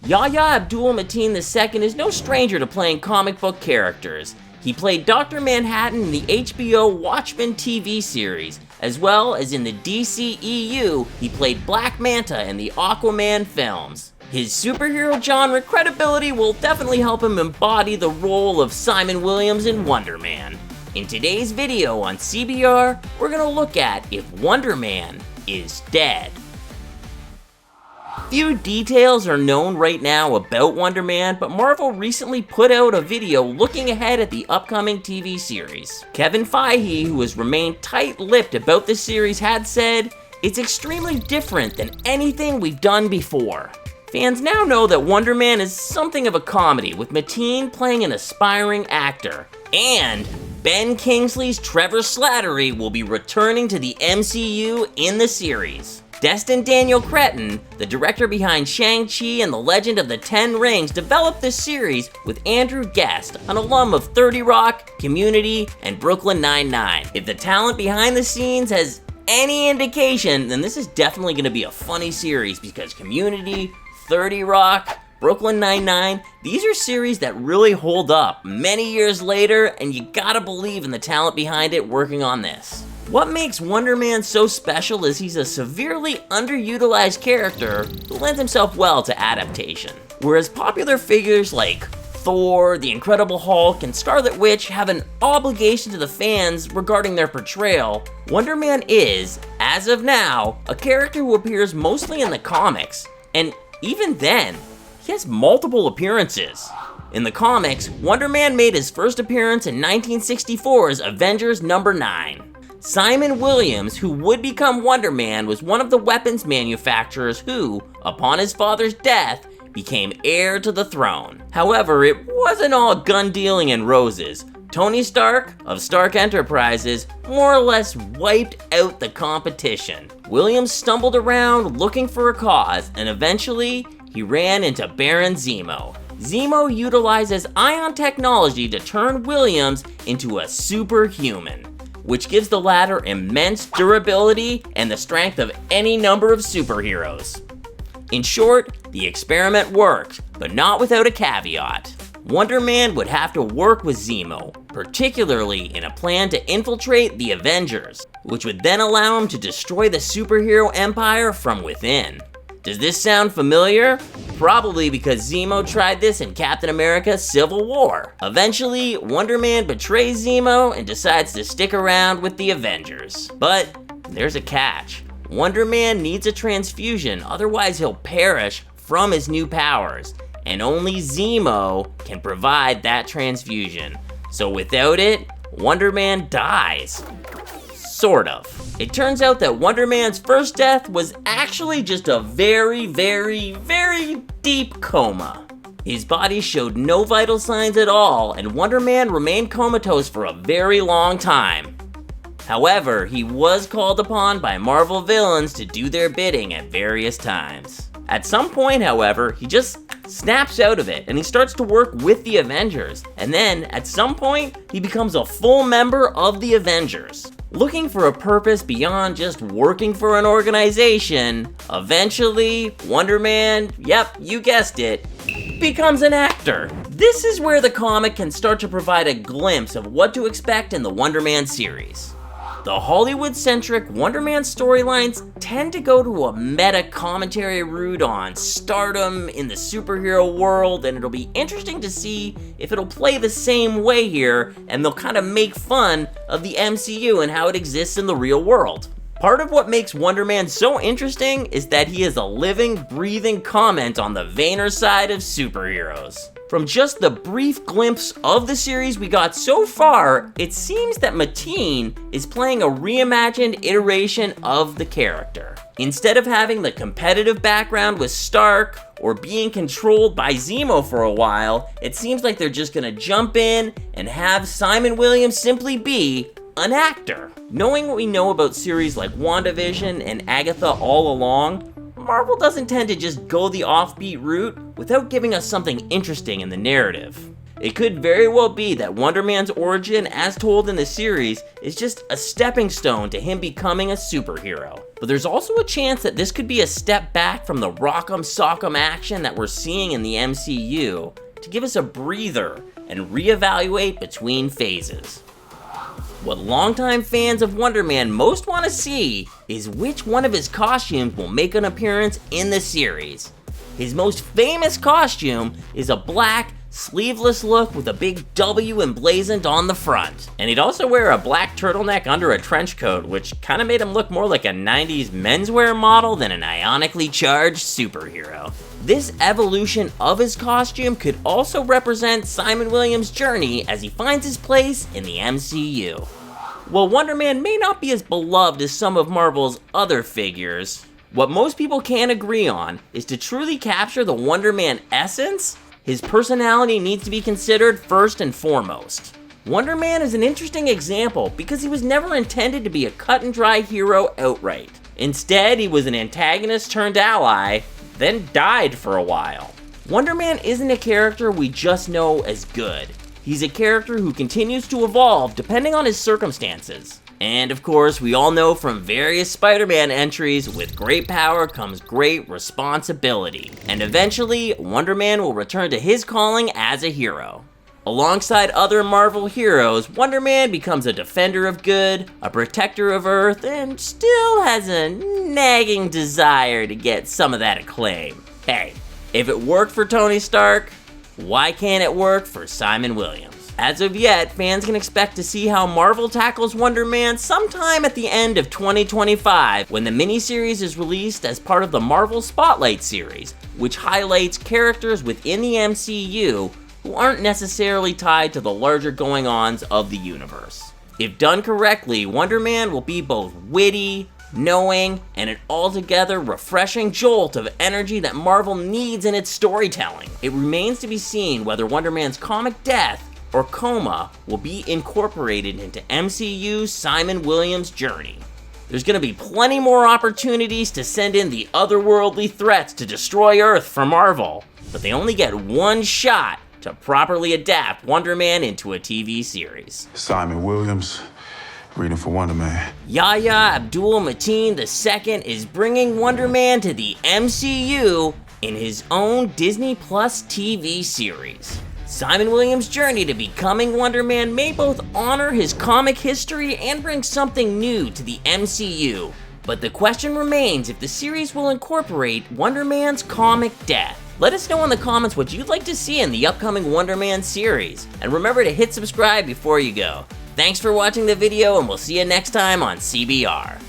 Yahya Abdul-Mateen II is no stranger to playing comic book characters. He played Dr. Manhattan in the HBO Watchmen TV series, as well as in the DCEU, he played Black Manta in the Aquaman films. His superhero genre credibility will definitely help him embody the role of Simon Williams in Wonder Man. In today's video on CBR, we're gonna look at if Wonder Man is dead. Few details are known right now about Wonder Man, but Marvel recently put out a video looking ahead at the upcoming TV series. Kevin Feige, who has remained tight-lipped about the series, had said, "It's extremely different than anything we've done before." Fans now know that Wonder Man is something of a comedy, with Mateen playing an aspiring actor. And Ben Kingsley's Trevor Slattery will be returning to the MCU in the series. Destin Daniel Cretton, the director behind Shang-Chi and the Legend of the Ten Rings, developed this series with Andrew Guest, an alum of 30 Rock, Community, and Brooklyn Nine-Nine. If the talent behind the scenes has any indication, then this is definitely going to be a funny series because Community, 30 Rock, Brooklyn Nine-Nine, these are series that really hold up many years later, and you gotta believe in the talent behind it working on this. What makes Wonder Man so special is he's a severely underutilized character who lends himself well to adaptation. Whereas popular figures like Thor, the Incredible Hulk, and Scarlet Witch have an obligation to the fans regarding their portrayal, Wonder Man is, as of now, a character who appears mostly in the comics, and even then, he has multiple appearances. In the comics, Wonder Man made his first appearance in 1964's Avengers #9. Simon Williams, who would become Wonder Man, was one of the weapons manufacturers who, upon his father's death, became heir to the throne. However, it wasn't all gun dealing and roses. Tony Stark, of Stark Enterprises, more or less wiped out the competition. Williams stumbled around looking for a cause, and eventually, he ran into Baron Zemo. Zemo utilizes ion technology to turn Williams into a superhuman, which gives the latter immense durability and the strength of any number of superheroes. In short, the experiment worked, but not without a caveat. Wonder Man would have to work with Zemo, particularly in a plan to infiltrate the Avengers, which would then allow him to destroy the superhero empire from within. Does this sound familiar? Probably because Zemo tried this in Captain America: Civil War. Eventually, Wonder Man betrays Zemo and decides to stick around with the Avengers. But there's a catch. Wonder Man needs a transfusion, otherwise he'll perish from his new powers. And only Zemo can provide that transfusion. So without it, Wonder Man dies. Sort of. It turns out that Wonder Man's first death was actually just a very, very, very deep coma. His body showed no vital signs at all, and Wonder Man remained comatose for a very long time. However, he was called upon by Marvel villains to do their bidding at various times. At some point, however, he just snaps out of it and he starts to work with the Avengers. And then, at some point, he becomes a full member of the Avengers. Looking for a purpose beyond just working for an organization, eventually, Wonder Man, yep, you guessed it, becomes an actor. This is where the comic can start to provide a glimpse of what to expect in the Wonder Man series. The Hollywood-centric Wonder Man storylines tend to go to a meta-commentary route on stardom in the superhero world, and it'll be interesting to see if it'll play the same way here, and they'll kind of make fun of the MCU and how it exists in the real world. Part of what makes Wonder Man so interesting is that he is a living, breathing comment on the vainer side of superheroes. From just the brief glimpse of the series we got so far, it seems that Mateen is playing a reimagined iteration of the character. Instead of having the competitive background with Stark or being controlled by Zemo for a while, it seems like they're just gonna jump in and have Simon Williams simply be an actor. Knowing what we know about series like WandaVision and Agatha all along, Marvel doesn't tend to just go the offbeat route without giving us something interesting in the narrative. It could very well be that Wonder Man's origin, as told in the series, is just a stepping stone to him becoming a superhero. But there's also a chance that this could be a step back from the rock'em sock'em action that we're seeing in the MCU to give us a breather and reevaluate between phases. What longtime fans of Wonder Man most want to see is which one of his costumes will make an appearance in the series. His most famous costume is a black, sleeveless look with a big W emblazoned on the front. And he'd also wear a black turtleneck under a trench coat, which kind of made him look more like a 90s menswear model than an ionically charged superhero. This evolution of his costume could also represent Simon Williams' journey as he finds his place in the MCU. While Wonder Man may not be as beloved as some of Marvel's other figures, what most people can agree on is to truly capture the Wonder Man essence, his personality needs to be considered first and foremost. Wonder Man is an interesting example because he was never intended to be a cut and dry hero outright. Instead, he was an antagonist turned ally, then died for a while. Wonder Man isn't a character we just know as good. He's a character who continues to evolve depending on his circumstances. And of course, we all know from various Spider-Man entries, with great power comes great responsibility. And eventually, Wonder Man will return to his calling as a hero. Alongside other Marvel heroes, Wonder Man becomes a defender of good, a protector of Earth, and still has a nagging desire to get some of that acclaim. Hey, if it worked for Tony Stark, why can't it work for Simon Williams? As of yet, fans can expect to see how Marvel tackles Wonder Man sometime at the end of 2025 when the miniseries is released as part of the Marvel Spotlight series, which highlights characters within the MCU who aren't necessarily tied to the larger going-ons of the universe. If done correctly, Wonder Man will be both witty, knowing, and an altogether refreshing jolt of energy that Marvel needs in its storytelling. It remains to be seen whether Wonder Man's comic death or Coma will be incorporated into MCU's Simon Williams' journey. There's gonna be plenty more opportunities to send in the otherworldly threats to destroy Earth for Marvel, but they only get one shot to properly adapt Wonder Man into a TV series. Simon Williams, reading for Wonder Man. Yahya Abdul-Mateen II is bringing Wonder Man to the MCU in his own Disney Plus TV series. Simon Williams' journey to becoming Wonder Man may both honor his comic history and bring something new to the MCU, but the question remains if the series will incorporate Wonder Man's comic death. Let us know in the comments what you'd like to see in the upcoming Wonder Man series, and remember to hit subscribe before you go. Thanks for watching the video, and we'll see you next time on CBR.